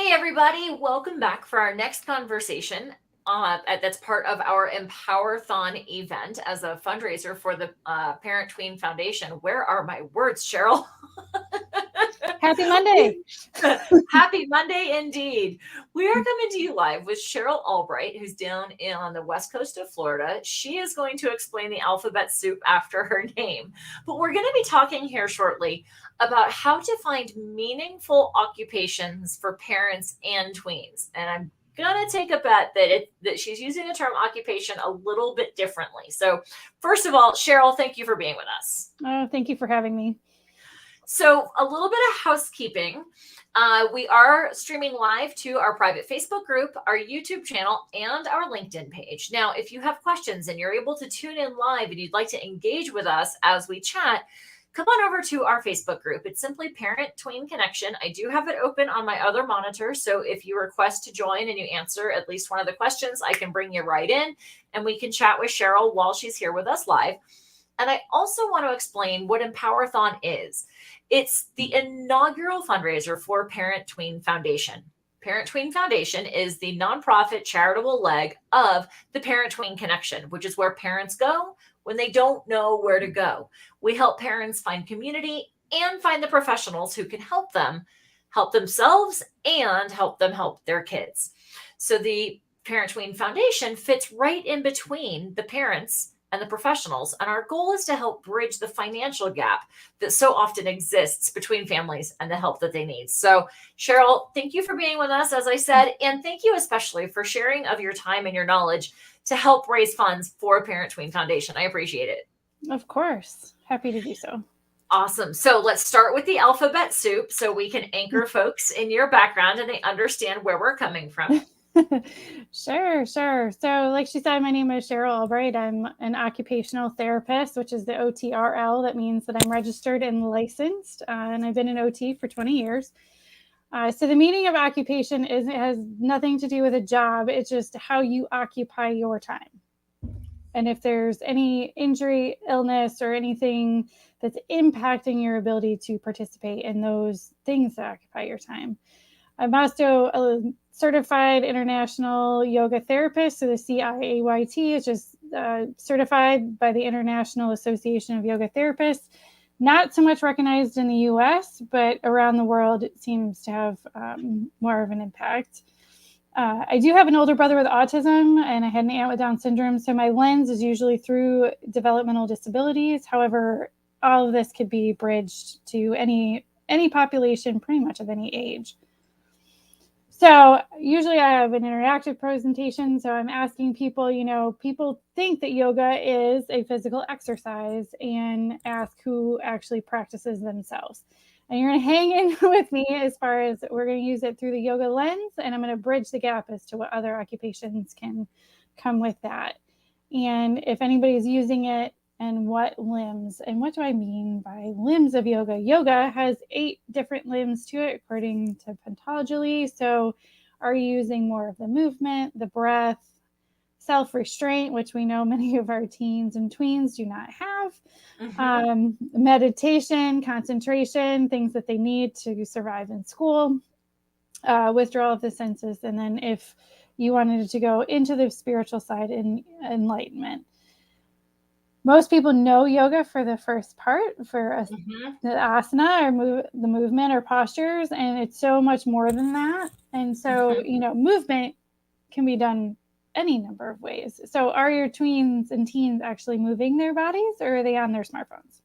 Hey, everybody. Welcome back for our next conversation. That's part of our Empower-thon event as a fundraiser for the Parent Tween Foundation. Where are my words, Cheryl? Happy Monday. Happy Monday indeed. We are coming to you live with Cheryl Albright, who's down on the west coast of Florida. She is going to explain the alphabet soup after her name. But we're going to be talking here shortly about how to find meaningful occupations for parents and tweens. And I'm gonna take a bet that she's using the term occupation a little bit differently. So first of all, Cheryl, thank you for being with us. Oh, thank you for having me. So a little bit of housekeeping. We are streaming live to our private Facebook group, our YouTube channel, and our LinkedIn page. Now, if you have questions and you're able to tune in live and you'd like to engage with us as we chat, come on over to our Facebook group. It's simply Parent Tween Connection. I do have it open on my other monitor. So if you request to join and you answer at least one of the questions, I can bring you right in and we can chat with Cheryl while she's here with us live. And I also want to explain what Empower-thon is. It's the inaugural fundraiser for Parent Tween Foundation. Parent Tween Foundation is the nonprofit charitable leg of the Parent Tween Connection, which is where parents go when they don't know where to go. We help parents find community and find the professionals who can help them help themselves and help them help their kids. So the Parent Tween Foundation fits right in between the parents and the professionals. And our goal is to help bridge the financial gap that so often exists between families and the help that they need. So Cheryl, thank you for being with us, as I said, and thank you especially for sharing of your time and your knowledge to help raise funds for Parent Tween Foundation. I appreciate it. Of course. Happy to do so. Awesome. So let's start with the alphabet soup so we can anchor folks in your background and they understand where we're coming from. Sure. So like she said, my name is Cheryl Albright. I'm an occupational therapist, which is the OTRL. That means that I'm registered and licensed, and I've been an OT for 20 years. So the meaning of occupation it has nothing to do with a job. It's just how you occupy your time. And if there's any injury, illness, or anything that's impacting your ability to participate in those things that occupy your time. I'm also a certified international yoga therapist. So the CIAYT is just certified by the International Association of Yoga Therapists. Not so much recognized in the US, but around the world, it seems to have more of an impact. I do have an older brother with autism, and I had an aunt with Down syndrome. So my lens is usually through developmental disabilities. However, all of this could be bridged to any population, pretty much of any age. So usually I have an interactive presentation. So I'm asking people, people think that yoga is a physical exercise and ask who actually practices themselves. And you're going to hang in with me as far as we're going to use it through the yoga lens. And I'm going to bridge the gap as to what other occupations can come with that. And if anybody's using it, and what limbs, and what do I mean by limbs of yoga? Yoga has 8 different limbs to it, according to Patanjali. So are you using more of the movement, the breath, self-restraint, which we know many of our teens and tweens do not have, meditation, concentration, things that they need to survive in school, withdrawal of the senses, and then if you wanted to go into the spiritual side in enlightenment. Most people know yoga for the first part, for the asana or the movement or postures, and it's so much more than that. And so, movement can be done any number of ways. So are your tweens and teens actually moving their bodies, or are they on their smartphones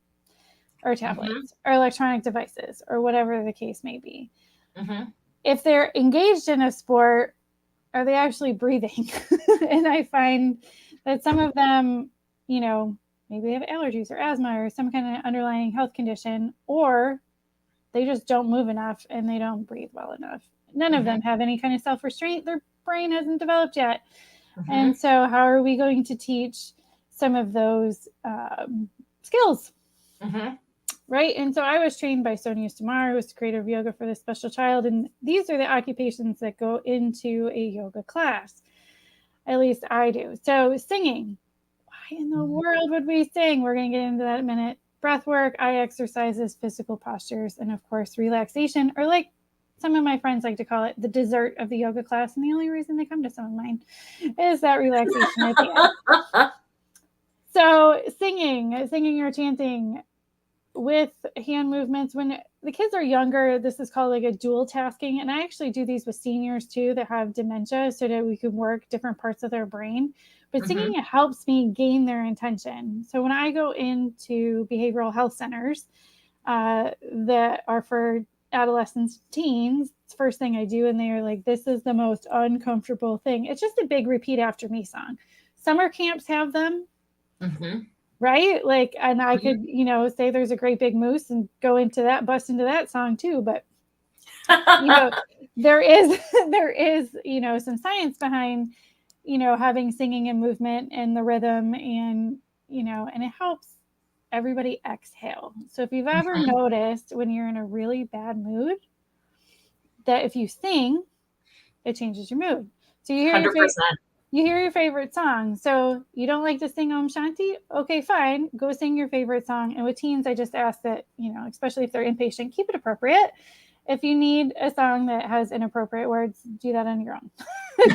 or tablets or electronic devices or whatever the case may be? If they're engaged in a sport, are they actually breathing? And I find that some of them, maybe they have allergies or asthma or some kind of underlying health condition, or they just don't move enough and they don't breathe well enough. None of them have any kind of self-restraint. Their brain hasn't developed yet. And so how are we going to teach some of those skills? Right? And so I was trained by Sonia Samar, who was the creator of Yoga for the Special Child. And these are the occupations that go into a yoga class. At least I do. So singing. Why in the world would we sing? We're going to get into that in a minute. Breath work, eye exercises, physical postures, and of course, relaxation are like some of my friends like to call it the dessert of the yoga class. And the only reason they come to some of mine is that relaxation at the end. So singing or chanting with hand movements, when the kids are younger, this is called like a dual tasking. And I actually do these with seniors too that have dementia so that we can work different parts of their brain. But singing, it helps me gain their attention. So when I go into behavioral health centers that are for adolescents, teens, it's the first thing I do. And they are like, this is the most uncomfortable thing. It's just a big repeat after me song. Summer camps have them. Right? Like, and I could, say there's a great big moose and go into that, bust into that song too. But, there is, some science behind, having singing and movement and the rhythm and, and it helps everybody exhale. So if you've ever noticed when you're in a really bad mood, that if you sing, it changes your mood. So you hear 100%. You hear your favorite song. So you don't like to sing Om Shanti? Okay, fine. Go sing your favorite song. And with teens, I just ask that, especially if they're impatient, keep it appropriate. If you need a song that has inappropriate words, do that on your own.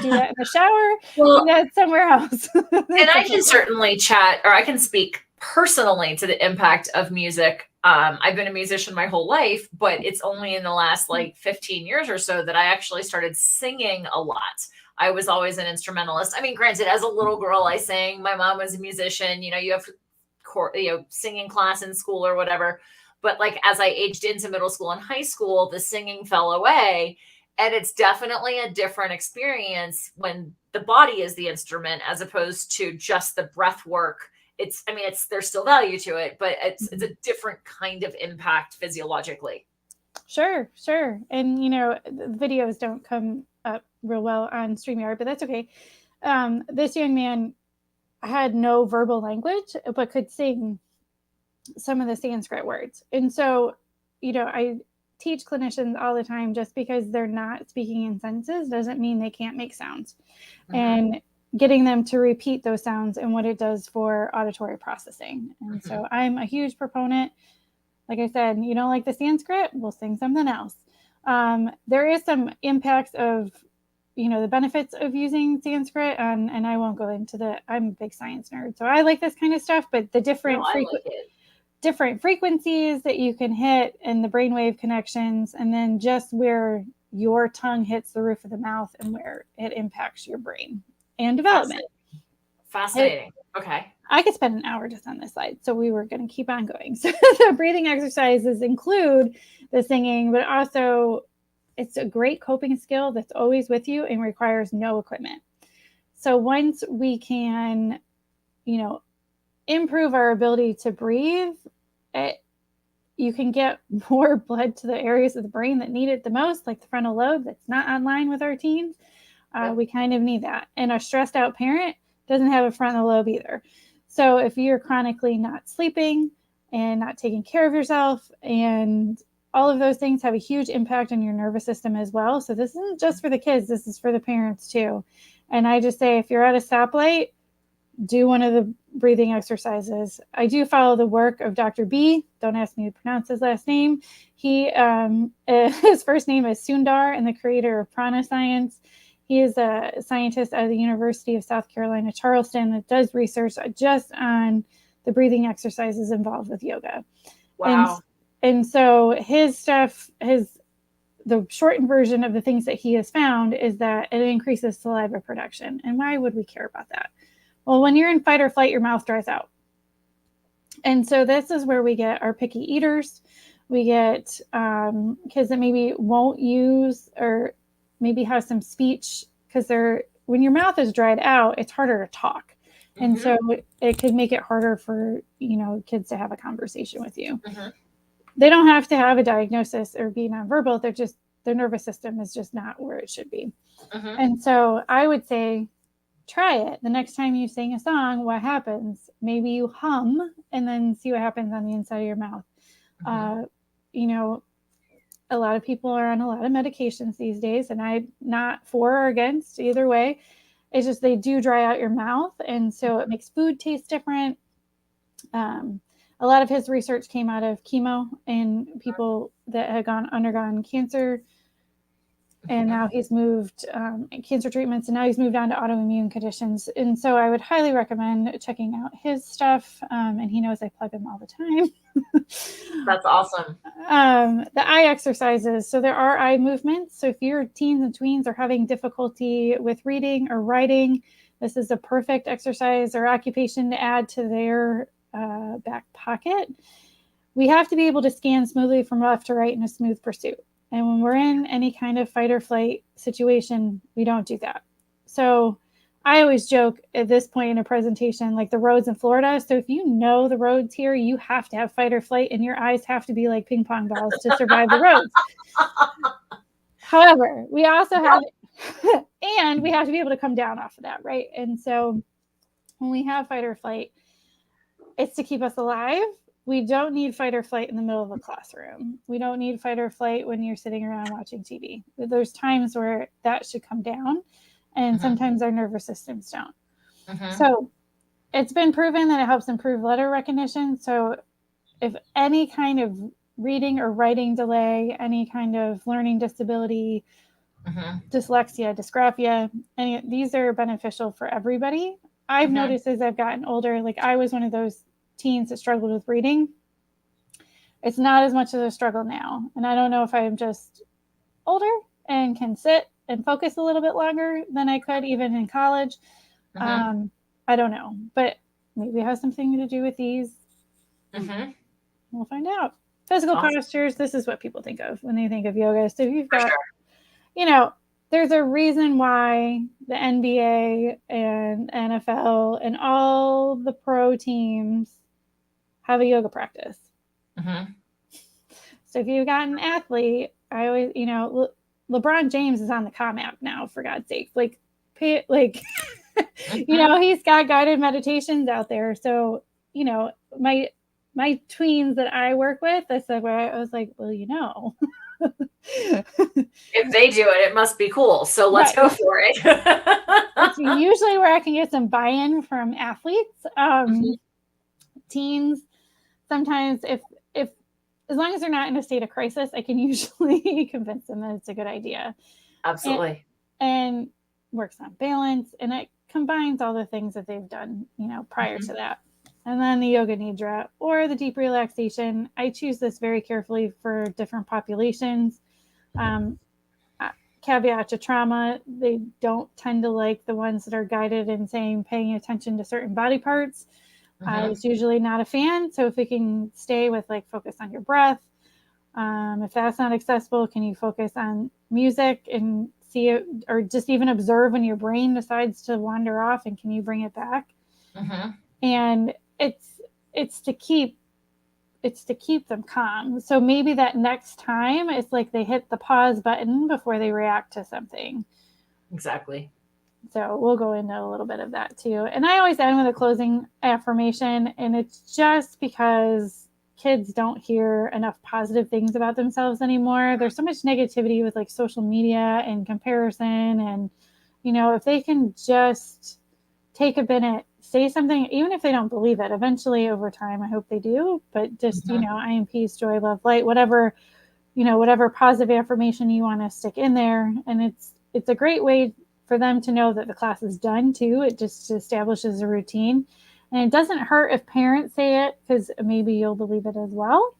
Do that in the shower. Do that somewhere else. And I can certainly chat, or I can speak personally to the impact of music. I've been a musician my whole life, but it's only in the last 15 years or so that I actually started singing a lot. I was always an instrumentalist. I mean, granted, as a little girl, I sang. My mom was a musician. You have singing class in school or whatever. But as I aged into middle school and high school, the singing fell away. And it's definitely a different experience when the body is the instrument as opposed to just the breath work. There's still value to it, but it's a different kind of impact physiologically. Sure. And, the videos don't come up real well on StreamYard, but that's okay. This young man had no verbal language, but could sing some of the Sanskrit words. And so, I teach clinicians all the time, just because they're not speaking in sentences doesn't mean they can't make sounds. And getting them to repeat those sounds and what it does for auditory processing. And so I'm a huge proponent. Like I said, you don't like the Sanskrit, we'll sing something else. There is some impacts of, the benefits of using Sanskrit, and I won't go into I'm a big science nerd, so I like this kind of stuff, but the different frequencies that you can hit and the brainwave connections, and then just where your tongue hits the roof of the mouth and where it impacts your brain and development. Fascinating. Okay. I could spend an hour just on this slide, so we were going to keep on going. So the breathing exercises include the singing, but also it's a great coping skill that's always with you and requires no equipment. So once we can, improve our ability to breathe, you can get more blood to the areas of the brain that need it the most, like the frontal lobe that's not online with our teens. We kind of need that. And a stressed out parent doesn't have a frontal lobe either. So if you're chronically not sleeping and not taking care of yourself, and all of those things have a huge impact on your nervous system as well. So this isn't just for the kids, this is for the parents too. And I just say, if you're at a stoplight, do one of the breathing exercises. I do follow the work of Dr. B. Don't ask me to pronounce his last name. His first name is Sundar, and the creator of Prana Science. He is a scientist at the University of South Carolina, Charleston, that does research just on the breathing exercises involved with yoga. Wow. And so his stuff, the shortened version of the things that he has found is that it increases saliva production. And why would we care about that? Well, when you're in fight or flight, your mouth dries out. And so this is where we get our picky eaters. We get kids that maybe won't use or maybe have some speech, because when your mouth is dried out, it's harder to talk. And so it could make it harder for, kids to have a conversation with you. They don't have to have a diagnosis or be nonverbal. Their nervous system is just not where it should be. And so I would say, try it. The next time you sing a song, what happens? Maybe you hum and then see what happens on the inside of your mouth. A lot of people are on a lot of medications these days, and I'm not for or against either way. It's just they do dry out your mouth, and so it makes food taste different. A lot of his research came out of chemo and people that had undergone cancer and now he's moved cancer treatments, and now he's moved on to autoimmune conditions. And so I would highly recommend checking out his stuff. And he knows I plug him all the time. That's awesome. The eye exercises. So there are eye movements. So if your teens and tweens are having difficulty with reading or writing, this is a perfect exercise or occupation to add to their back pocket. We have to be able to scan smoothly from left to right in a smooth pursuit. And when we're in any kind of fight or flight situation, we don't do that. So I always joke at this point in a presentation, like the roads in Florida. So if you know the roads here, you have to have fight or flight, and your eyes have to be like ping pong balls to survive the roads. However, we also have, and we have to be able to come down off of that, right? And so when we have fight or flight, it's to keep us alive. We don't need fight or flight in the middle of a classroom. We don't need fight or flight when you're sitting around watching TV. There's times where that should come down, and sometimes our nervous systems don't. So it's been proven that it helps improve letter recognition. So if any kind of reading or writing delay, any kind of learning disability, dyslexia, dysgraphia, these are beneficial for everybody. I've noticed as I've gotten older, like I was one of those teens that struggled with reading. It's not as much of a struggle now. And I don't know if I'm just older and can sit and focus a little bit longer than I could even in college. I don't know, but maybe it has something to do with these. We'll find out. Physical postures. This is what people think of when they think of yoga. So if you've got, there's a reason why the NBA and NFL and all the pro teams have a yoga practice. So if you've got an athlete, I always, LeBron James is on the Calm app now, for God's sake. He's got guided meditations out there. So, my tweens that I work with, I was like, well, if they do it, it must be cool. So let's go for it. It's usually where I can get some buy-in from athletes. Teens, sometimes if as long as they're not in a state of crisis, I can usually convince them that it's a good idea. Absolutely. And works on balance, and it combines all the things that they've done, prior to that. And then the yoga nidra or the deep relaxation. I choose this very carefully for different populations. Caveat to trauma, they don't tend to like the ones that are guided and saying paying attention to certain body parts. I was usually not a fan. So if we can stay with focus on your breath, if that's not accessible, can you focus on music and see it, or just even observe when your brain decides to wander off, and can you bring it back? And it's to keep them calm. So maybe that next time it's like they hit the pause button before they react to something. Exactly. So we'll go into a little bit of that too. And I always end with a closing affirmation, and it's just because kids don't hear enough positive things about themselves anymore. There's so much negativity with social media and comparison. And, if they can just take a minute, say something, even if they don't believe it, eventually over time, I hope they do, but just, I am peace, joy, love, light, whatever positive affirmation you want to stick in there. And it's a great way for them to know that the class is done too. It just establishes a routine, and it doesn't hurt if parents say it, because maybe you'll believe it as well.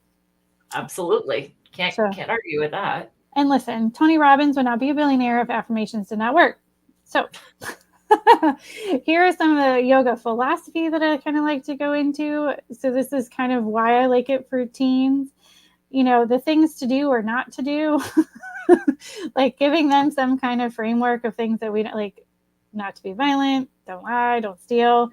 Absolutely. Can't argue with that. And listen, Tony Robbins would not be a billionaire if affirmations did not work. So here are some of the yoga philosophy that I kind of like to go into. So this is kind of why I like it for teens. The things to do or not to do, giving them some kind of framework of things that we don't like: not to be violent, don't lie, don't steal.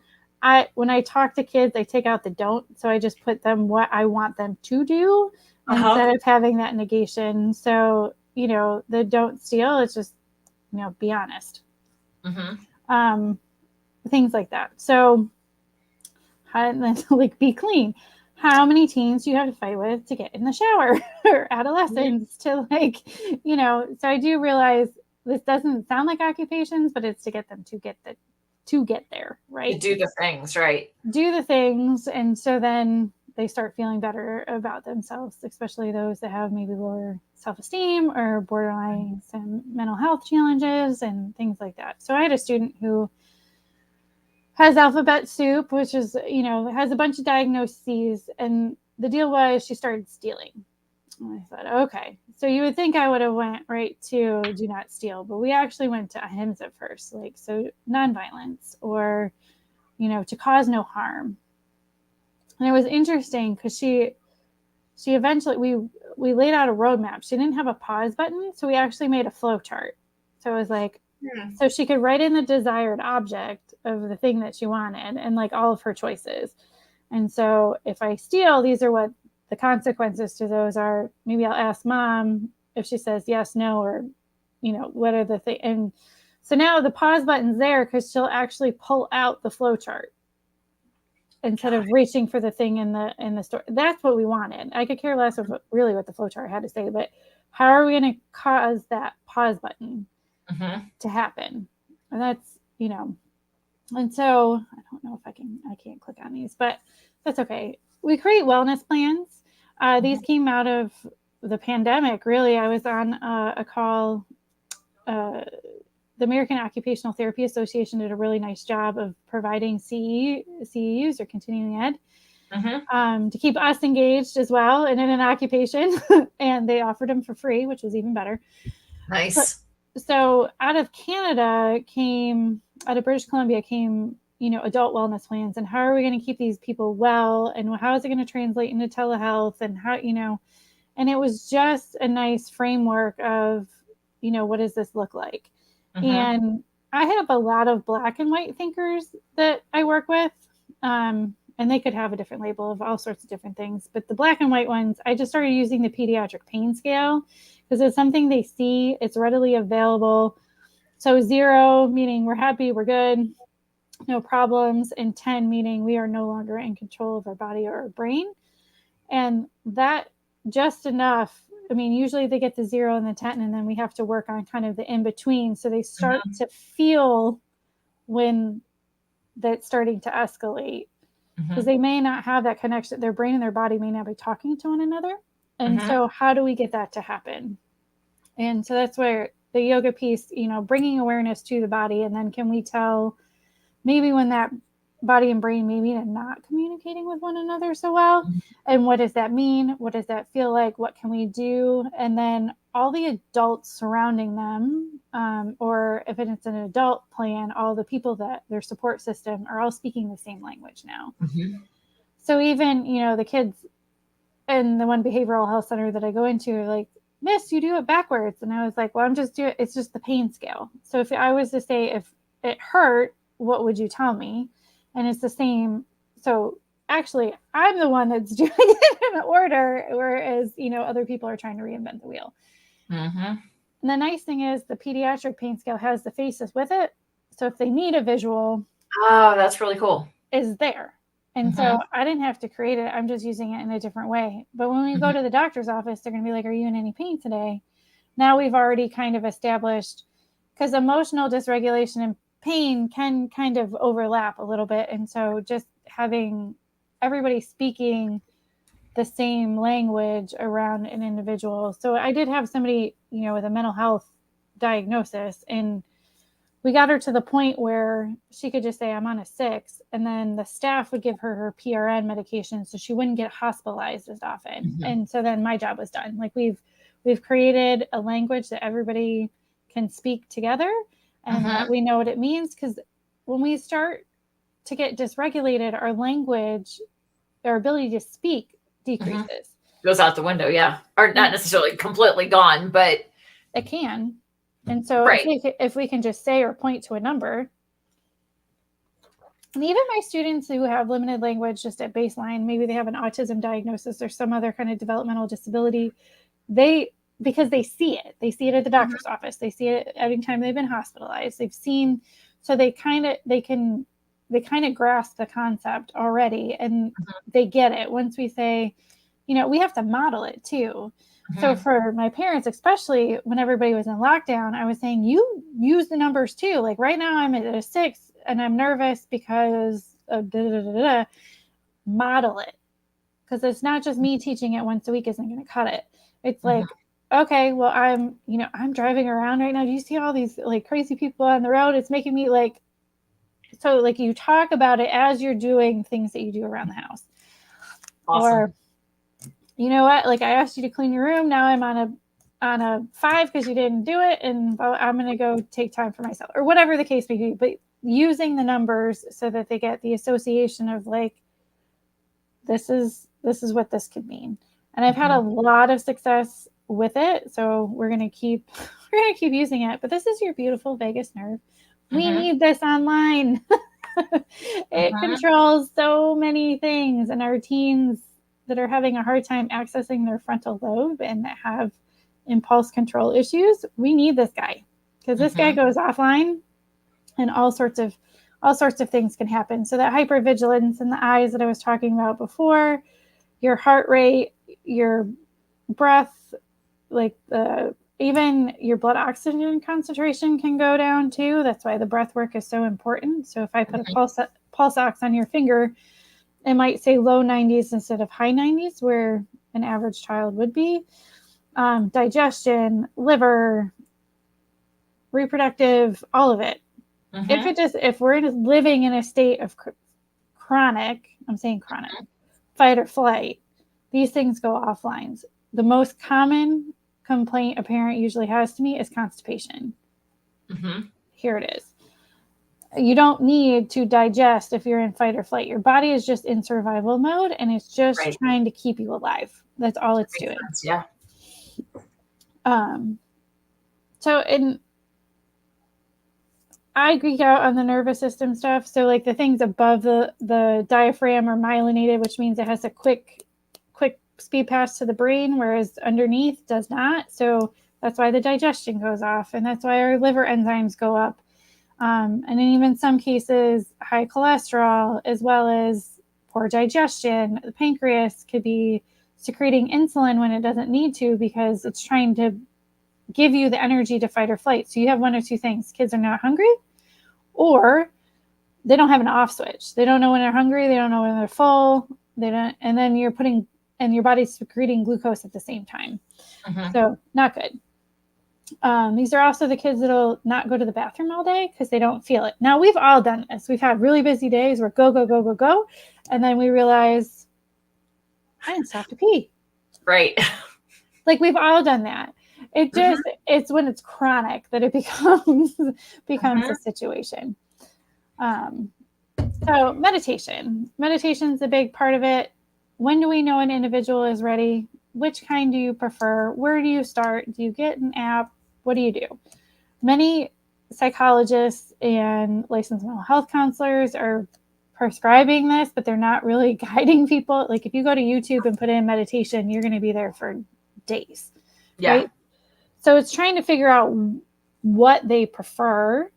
When I talk to kids, I take out the don't. So I just put them what I want them to do instead of having that negation. So, the don't steal, it's just, be honest. Things like that. So, be clean. How many teens do you have to fight with to get in the shower, or adolescents to so I do realize this doesn't sound like occupations, but it's to get them to get there, right? To do the things, right? Do the things. And so then they start feeling better about themselves, especially those that have maybe lower self-esteem or borderline some mental health challenges and things like that. So I had a student who has alphabet soup, which is, has a bunch of diagnoses. And the deal was she started stealing. And I thought, okay, so you would think I would have went right to do not steal, but we actually went to ahimsa first, so nonviolence or, to cause no harm. And it was interesting because she eventually, we laid out a roadmap. She didn't have a pause button, so we actually made a flow chart. So it was like, so she could write in the desired object of the thing that she wanted and all of her choices. And so if I steal, these are what the consequences to those are. Maybe I'll ask mom if she says yes, no, or, what are the things. And so now the pause button's there because she'll actually pull out the flow chart instead of reaching for the thing in the store. That's what we wanted. I could care less of what the flow chart had to say, but how are we going to cause that pause button to happen? And that's, and so I don't know if I can't click on these, but that's okay. We create wellness plans. These came out of the pandemic. Really, I was on a call. The American Occupational Therapy Association did a really nice job of providing CEUs or continuing ed to keep us engaged as well and in an occupation. And they offered them for free, which was even better. Nice. So out of British Columbia came, adult wellness plans, and how are we going to keep these people well, and how is it going to translate into telehealth, and how, and it was just a nice framework of, what does this look like? And I have a lot of black and white thinkers that I work with, and they could have a different label of all sorts of different things. But the black and white ones, I just started using the pediatric pain scale because it's something they see, it's readily available. So 0 meaning we're happy, we're good, no problems, and 10 meaning we are no longer in control of our body or our brain. And that just enough. I mean, usually they get the 0 and the 10, and then we have to work on kind of the in between. So they start to feel when that's starting to escalate because they may not have that connection. Their brain and their body may not be talking to one another. And so how do we get that to happen? And so that's where the yoga piece, bringing awareness to the body. And then can we tell maybe when that body and brain maybe not communicating with one another so well, and what does that mean? What does that feel like? What can we do? And then all the adults surrounding them, or if it's an adult plan, all the people that their support system are all speaking the same language now. So even, the kids in the one behavioral health center that I go into are like, Miss, you do it backwards. And I was like, well, it's just the pain scale. So if I was to say, if it hurt, what would you tell me? And it's the same. So actually, I'm the one that's doing it in order, whereas, other people are trying to reinvent the wheel. And the nice thing is the pediatric pain scale has the faces with it. So if they need a visual, that's really cool, is there. And so I didn't have to create it. I'm just using it in a different way. But when we go to the doctor's office, they're going to be like, are you in any pain today? Now we've already kind of established, because emotional dysregulation and pain can kind of overlap a little bit. And so just having everybody speaking the same language around an individual. So I did have somebody, with a mental health diagnosis, and we got her to the point where she could just say, I'm on a 6. And then the staff would give her PRN medication so she wouldn't get hospitalized as often. And so then my job was done. We've created a language that everybody can speak together, and that we know what it means. Because when we start to get dysregulated, our language, our ability to speak decreases. Goes out the window, yeah. Or not necessarily completely gone, but it can. And so if we can just say or point to a number, and even my students who have limited language just at baseline, maybe they have an autism diagnosis or some other kind of developmental disability, because they see it at the doctor's office, they see it every time they've been hospitalized, they've seen, so they kind of grasp the concept already, and they get it. Once we say, we have to model it too. So for my parents, especially when everybody was in lockdown, I was saying, you use the numbers too. Like right now I'm at a 6 and I'm nervous because of model it. Because it's not just me teaching it once a week isn't going to cut it. It's like okay, well, I'm driving around right now. Do you see all these like crazy people on the road? It's making me like, so like you talk about it as you're doing things that you do around the house. Awesome. Or, you know what? Like I asked you to clean your room. Now I'm on a 5 because you didn't do it. And I'm going to go take time for myself or whatever the case may be. But using the numbers so that they get the association of like, this is what this could mean. And I've had a lot of success with it. So we're going to keep using it. But this is your beautiful vagus nerve. We need this online. It controls so many things. And our teens that are having a hard time accessing their frontal lobe and that have impulse control issues, we need this guy because this guy goes offline and all sorts of things can happen. So that hypervigilance in the eyes that I was talking about before, your heart rate, your breath, like even your blood oxygen concentration can go down too. That's why the breath work is so important. So if I put a pulse ox on your finger, it might say low 90s instead of high 90s, where an average child would be. Digestion, liver, reproductive, all of it. If we're living in a state of chronic, I'm saying chronic, fight or flight, these things go offline. The most common complaint a parent usually has to me is constipation. Here it is. You don't need to digest if you're in fight or flight. Your body is just in survival mode and it's just trying to keep you alive. That's all it's doing. Sense, yeah. So I geek out on the nervous system stuff. So like the things above the diaphragm are myelinated, which means it has a quick speed pass to the brain, whereas underneath does not. So that's why the digestion goes off, and that's why our liver enzymes go up. And in even some cases, high cholesterol, as well as poor digestion. The pancreas could be secreting insulin when it doesn't need to because it's trying to give you the energy to fight or flight. So you have one or two things. Kids are not hungry, or they don't have an off switch. They don't know when they're hungry. They don't know when they're full. They don't, and then you're putting, and your body's secreting glucose at the same time. So not good. These are also the kids that'll not go to the bathroom all day because they don't feel it. Now, we've all done this. We've had really busy days where go. And then we realize, I didn't stop to pee. Right. Like we've all done that. It just, it's when it's chronic that it becomes a situation. So meditation's a big part of it. When do we know an individual is ready? Which kind do you prefer? Where do you start? Do you get an app? What do you do? Many psychologists and licensed mental health counselors are prescribing this, but they're not really guiding people. Like if you go to YouTube and put in meditation, you're going to be there for days. Right? So it's trying to figure out what they prefer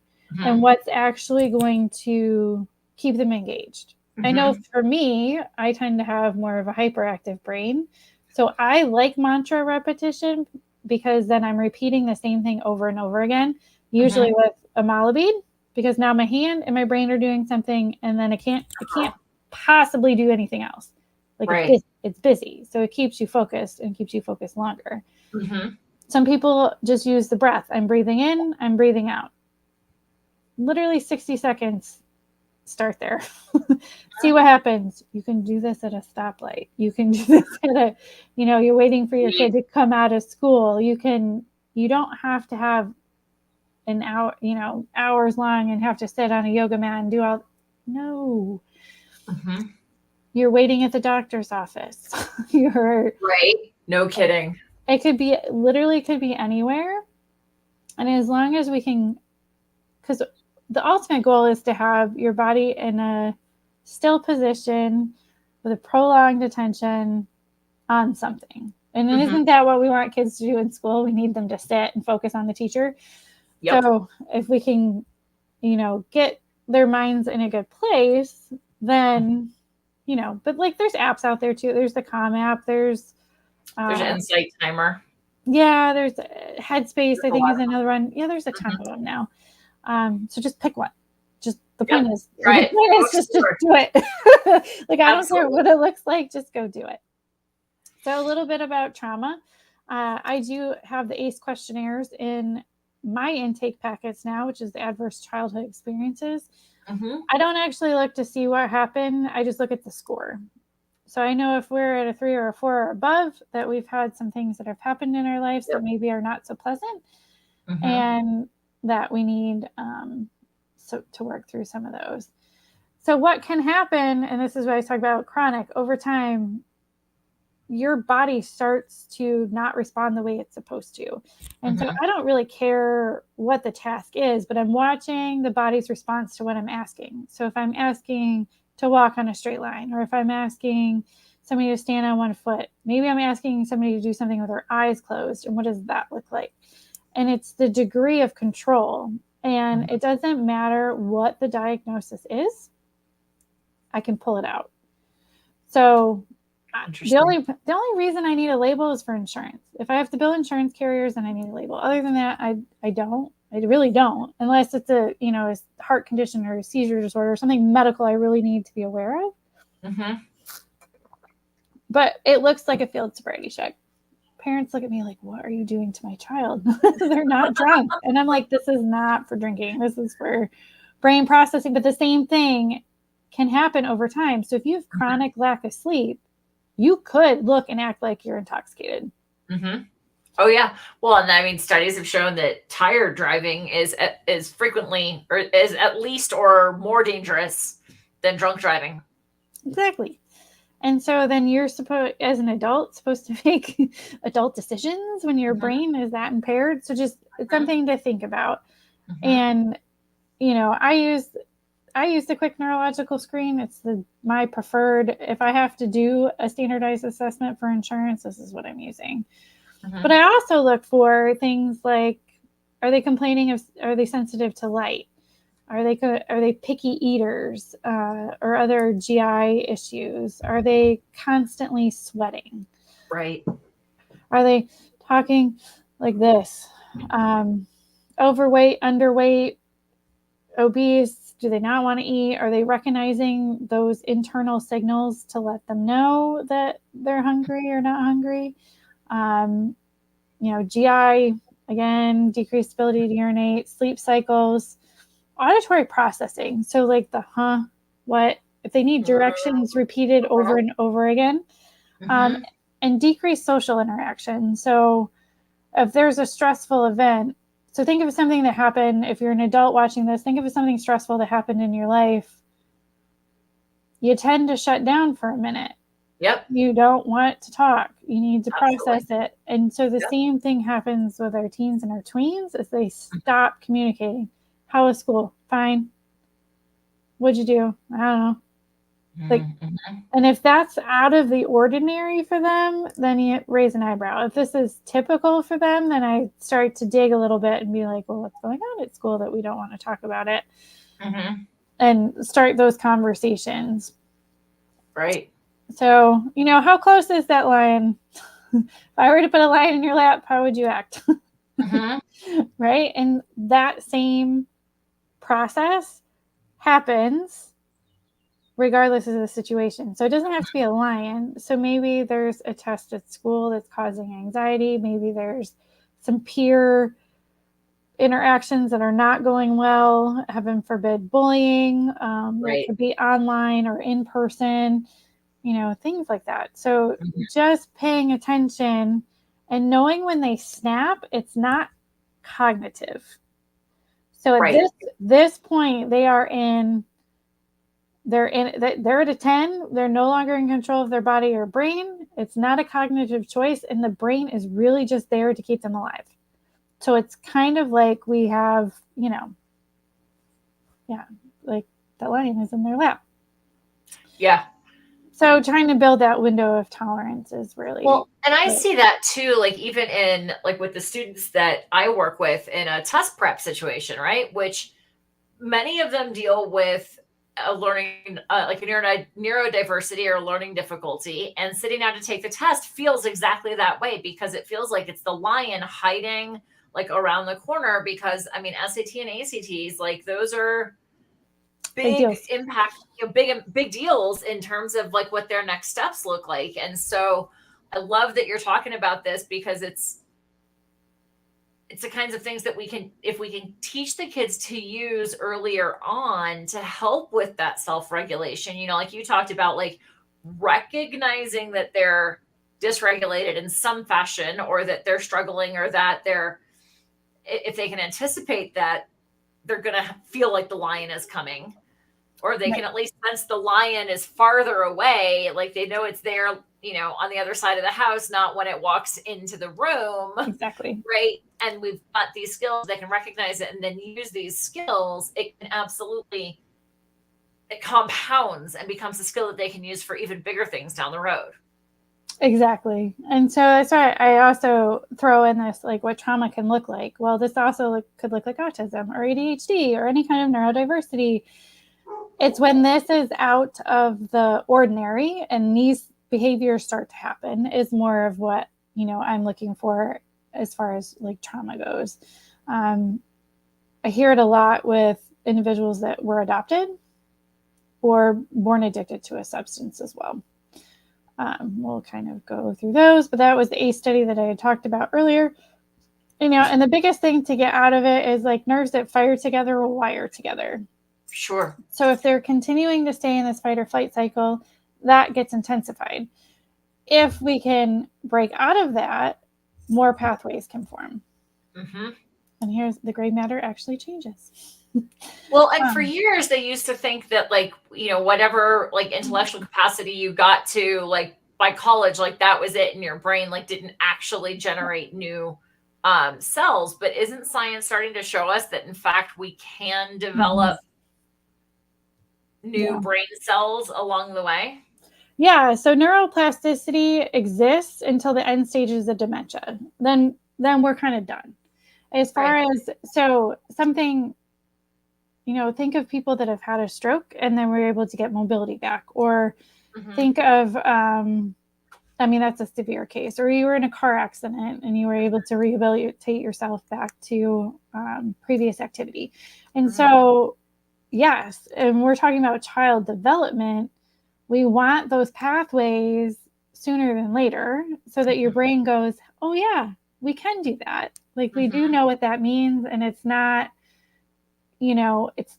and what's actually going to keep them engaged. I know for me, I tend to have more of a hyperactive brain. So I like mantra repetition because then I'm repeating the same thing over and over again, usually with a mala bead, because now my hand and my brain are doing something and then it can't possibly do anything else. Like it's busy. So it keeps you focused and keeps you focused longer. Some people just use the breath. I'm breathing in, I'm breathing out. Literally 60 seconds. Start there. See what happens. You can do this at a stoplight. You can do this at you're waiting for your kid to come out of school. You don't have to have an hour, hours long and have to sit on a yoga mat and do all. No. You're waiting at the doctor's office. You're right. No kidding. It could be anywhere. And as long as we can, because the ultimate goal is to have your body in a still position with a prolonged attention on something. And isn't that what we want kids to do in school? We need them to sit and focus on the teacher. So if we can, get their minds in a good place, then, but like there's apps out there too. There's the Calm app. There's an Insight timer. Yeah, there's Headspace, I think is another one. Yeah, there's a ton of them now. So just pick one. Just the point is just do it. Like I don't care what it looks like, just go do it. So a little bit about trauma. I do have the ACE questionnaires in my intake packets now, which is the adverse childhood experiences. I don't actually look to see what happened. I just look at the score. So I know if we're at a 3 or a 4 or above, that we've had some things that have happened in our lives that maybe are not so pleasant, and that we need to work through some of those. So what can happen, and this is what I talk about chronic, over time, your body starts to not respond the way it's supposed to. And so I don't really care what the task is, but I'm watching the body's response to what I'm asking. So if I'm asking to walk on a straight line, or if I'm asking somebody to stand on one foot, maybe I'm asking somebody to do something with their eyes closed, and what does that look like? And it's the degree of control. And it doesn't matter what the diagnosis is, I can pull it out. So the only reason I need a label is for insurance. If I have to bill insurance carriers, then I need a label. Other than that, I don't. I really don't, unless it's a heart condition or a seizure disorder or something medical I really need to be aware of. But it looks like a field sobriety check. Parents look at me like, what are you doing to my child? They're not drunk. And I'm like, this is not for drinking. This is for brain processing. But the same thing can happen over time. So if you have chronic lack of sleep, you could look and act like you're intoxicated. Oh yeah. Well, and I mean, studies have shown that tired driving is frequently, or is at least or more dangerous than drunk driving. Exactly. And so then you're as an adult, supposed to make adult decisions when your brain is that impaired. So just it's something to think about. And, I use the quick neurological screen. It's my preferred. If I have to do a standardized assessment for insurance, this is what I'm using. But I also look for things like, are they complaining are they sensitive to light? Are they picky eaters or other GI issues? Are they constantly sweating? Right. Are they talking like this? Overweight, underweight, obese? Do they not want to eat? Are they recognizing those internal signals to let them know that they're hungry or not hungry? GI, again, decreased ability to urinate, sleep cycles, auditory processing. So like what, if they need directions repeated over and over again, and decreased social interaction. So if there's a stressful event, so think of something that happened, if you're an adult watching this, think of something stressful that happened in your life. You tend to shut down for a minute. Yep. You don't want to talk. You need to process it. And so the same thing happens with our teens and our tweens as they stop communicating. How was school? Fine. What'd you do? I don't know. And if that's out of the ordinary for them, then you raise an eyebrow. If this is typical for them, then I start to dig a little bit and be like, well, what's going on at school that we don't want to talk about it? And start those conversations. Right. So, how close is that lion? If I were to put a lion in your lap, how would you act? Right? And that same process happens regardless of the situation. So it doesn't have to be a lion. So maybe there's a test at school that's causing anxiety. Maybe there's some peer interactions that are not going well. Heaven forbid bullying. It could be online or in person, things like that. So just paying attention and knowing when they snap, it's not cognitive. So at this point, they're at a 10. They're no longer in control of their body or brain. It's not a cognitive choice. And the brain is really just there to keep them alive. So it's kind of like we have, like the lion is in their lap. Yeah. So trying to build that window of tolerance is really well, and I see that too, like even in like with the students that I work with in a test prep situation, right? Which many of them deal with a learning, like a neurodiversity or learning difficulty, and sitting down to take the test feels exactly that way because it feels like it's the lion hiding like around the corner. Because I mean, SAT and ACTs, like those are big impact, big deals in terms of like what their next steps look like. And so I love that you're talking about this, because it's the kinds of things that we can, if we can teach the kids to use earlier on to help with that self-regulation, like you talked about, like recognizing that they're dysregulated in some fashion, or that they're struggling, or that if they can anticipate that, they're going to feel like the lion is coming, or they can at least sense the lion is farther away. Like they know it's there, on the other side of the house, not when it walks into the room. Exactly. Right. And we've got these skills that can recognize it and then use these skills. It can absolutely, it compounds and becomes a skill that they can use for even bigger things down the road. Exactly. And so that's why I also throw in this, like what trauma can look like. Well, this also could look like autism or ADHD or any kind of neurodiversity. It's when this is out of the ordinary and these behaviors start to happen is more of what, I'm looking for as far as like trauma goes. I hear it a lot with individuals that were adopted or born addicted to a substance as well. We'll kind of go through those, but that was the ACE study that I had talked about earlier. And the biggest thing to get out of it is like nerves that fire together will wire together. Sure. So if they're continuing to stay in this fight or flight cycle, that gets intensified. If we can break out of that, more pathways can form. Mm-hmm. And here's the gray matter actually changes. Well, and for years they used to think that like, whatever like intellectual capacity you got to like by college, like that was it in your brain, like didn't actually generate new cells. But isn't science starting to show us that in fact we can develop new brain cells along the way? Yeah. So neuroplasticity exists until the end stages of dementia. Then we're kind of done. As far as, so something, think of people that have had a stroke and then we're able to get mobility back, or think of, that's a severe case, or you were in a car accident and you were able to rehabilitate yourself back to previous activity. And so, yes, and we're talking about child development. We want those pathways sooner than later so that your brain goes, oh yeah, we can do that. Like we do know what that means. And it's not, it's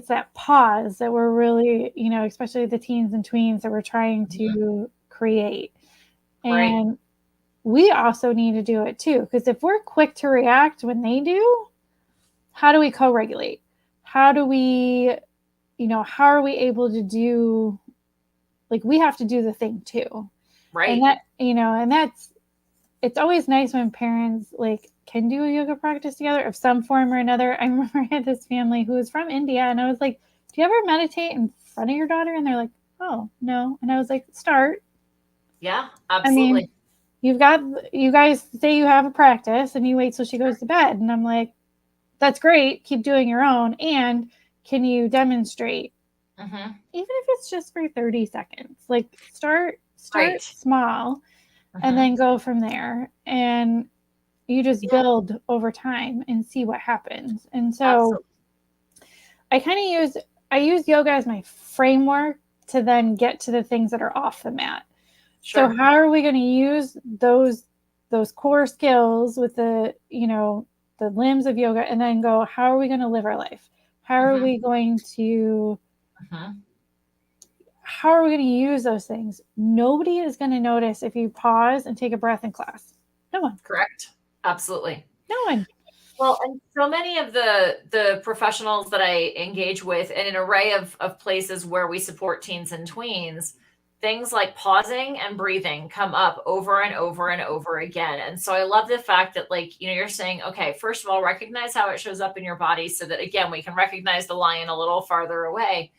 that pause that we're really, especially the teens and tweens that we're trying to create. And we also need to do it too. Because if we're quick to react when they do, how do we co-regulate? How do we, how are we able to do, like we have to do the thing too. Right. And that, and that's, it's always nice when parents like can do a yoga practice together of some form or another. I remember I had this family who was from India and I was like, do you ever meditate in front of your daughter? And they're like, oh, no. And I was like, start. Yeah, absolutely. You guys say you have a practice and you wait till she goes to bed. And I'm like, that's great. Keep doing your own. And can you demonstrate? Even if it's just for 30 seconds, like start small and then go from there. And you just build over time and see what happens. And so I use yoga as my framework to then get to the things that are off the mat. Sure. So how are we going to use those core skills with the limbs of yoga and then go, how are we going to live our life? How are we going to how are we going to use those things? Nobody is going to notice if you pause and take a breath in class. No one. Correct. Absolutely. No one. Well, and so many of the professionals that I engage with in an array of places where we support teens and tweens, things like pausing and breathing come up over and over and over again. And so I love the fact that like, you're saying, okay, first of all, recognize how it shows up in your body so that, again, we can recognize the lion a little farther away.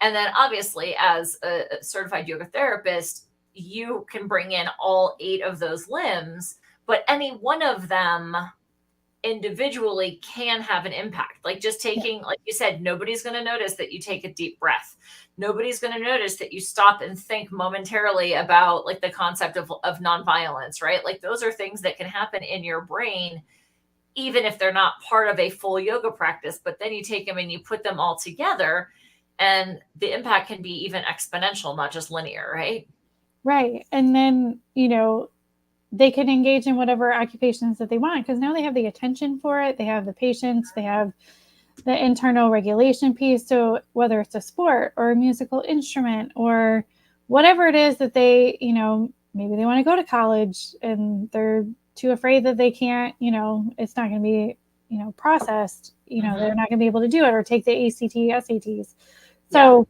And then obviously as a certified yoga therapist, you can bring in all 8 of those limbs, but any one of them individually can have an impact. Like just taking, like you said, nobody's going to notice that you take a deep breath. Nobody's going to notice that you stop and think momentarily about like the concept of nonviolence, right? Like those are things that can happen in your brain, even if they're not part of a full yoga practice, but then you take them and you put them all together and the impact can be even exponential, not just linear, right? Right. And then, they can engage in whatever occupations that they want because now they have the attention for it. They have the patience. They have the internal regulation piece. So whether it's a sport or a musical instrument or whatever it is that they, maybe they want to go to college and they're too afraid that they can't, it's not going to be, processed, they're not going to be able to do it or take the ACT, SATs. So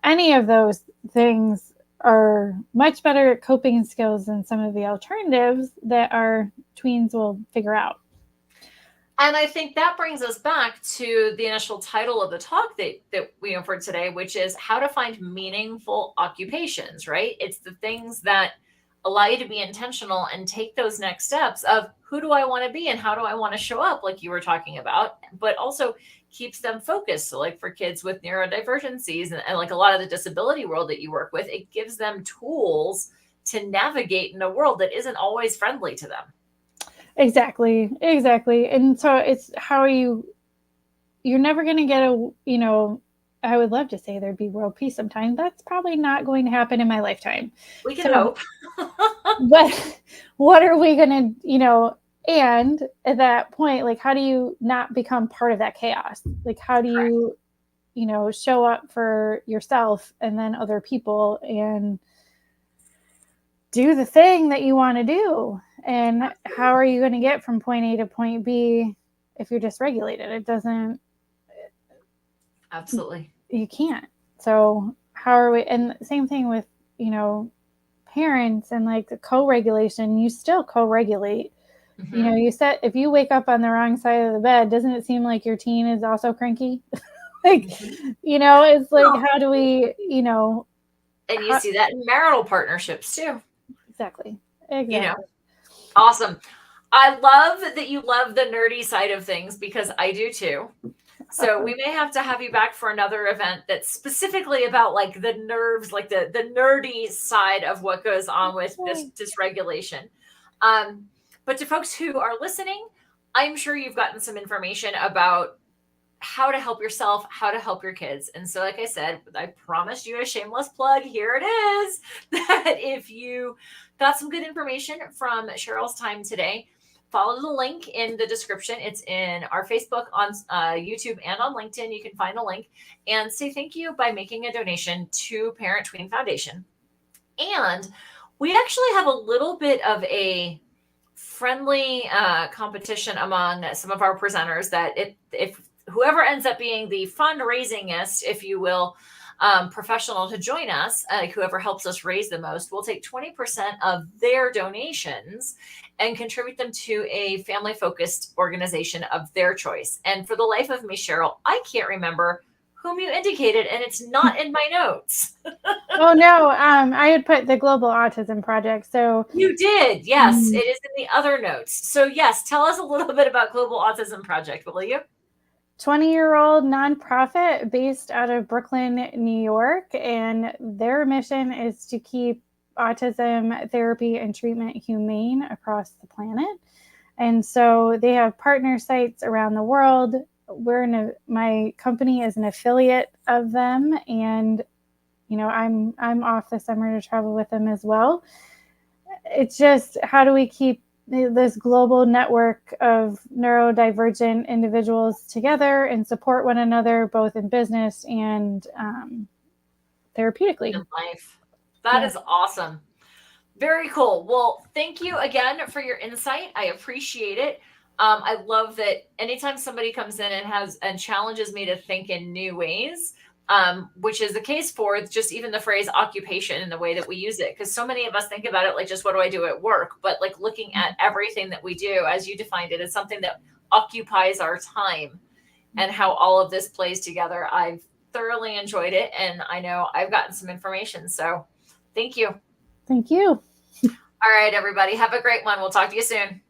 any of those things are much better coping skills than some of the alternatives that our tweens will figure out. And I think that brings us back to the initial title of the talk that we offered today, which is how to find meaningful occupations, right? It's the things that allow you to be intentional and take those next steps of who do I want to be and how do I want to show up, like you were talking about, but also keeps them focused. So like for kids with neurodivergencies and like a lot of the disability world that you work with, it gives them tools to navigate in a world that isn't always friendly to them. Exactly. And so it's how you're never going to get I would love to say there'd be world peace sometime. That's probably not going to happen in my lifetime. We can hope. But what are we going to, and at that point, like, how do you not become part of that chaos? Like, how do you, show up for yourself and then other people and do the thing that you want to do? And how are you going to get from point A to point B if you're dysregulated? It doesn't. Absolutely. You can't. So how are we? And same thing with, parents and like the co-regulation, you still co-regulate. Mm-hmm. If you wake up on the wrong side of the bed, doesn't it seem like your teen is also cranky? Like, it's like, how do we, and you see that in marital partnerships too. Exactly. Awesome. I love that you love the nerdy side of things because I do too. So we may have to have you back for another event that's specifically about like the nerves, like the nerdy side of what goes on with this dysregulation. But to folks who are listening, I'm sure you've gotten some information about how to help yourself, how to help your kids. And so, like I said, I promised you a shameless plug. Here it is. That if you got some good information from Cheryl's time today, follow the link in the description. It's in our Facebook, on YouTube, and on LinkedIn. You can find a link and say thank you by making a donation to Parent Tween Foundation. And we actually have a little bit of a friendly competition among some of our presenters that if whoever ends up being the fundraisingist, if you will, professional to join us, whoever helps us raise the most, will take 20% of their donations and contribute them to a family-focused organization of their choice. And for the life of me, Cheryl, I can't remember whom you indicated, and it's not in my notes. Oh, no. I had put the Global Autism Project. So you did. Yes, it is in the other notes. So yes, tell us a little bit about Global Autism Project, will you? 20-year-old nonprofit based out of Brooklyn, New York, and their mission is to keep autism therapy and treatment humane across the planet. And so they have partner sites around the world. My company is an affiliate of them, and I'm off this summer to travel with them as well. It's just, how do we keep this global network of neurodivergent individuals together and support one another, both in business and therapeutically. In life. That is awesome. Very cool. Well, thank you again for your insight. I appreciate it. I love that anytime somebody comes in and challenges me to think in new ways, which is the case for just even the phrase occupation and the way that we use it. Because so many of us think about it like just what do I do at work? But like looking at everything that we do, as you defined it, as something that occupies our time and how all of this plays together. I've thoroughly enjoyed it. And I know I've gotten some information. So thank you. Thank you. All right, everybody. Have a great one. We'll talk to you soon.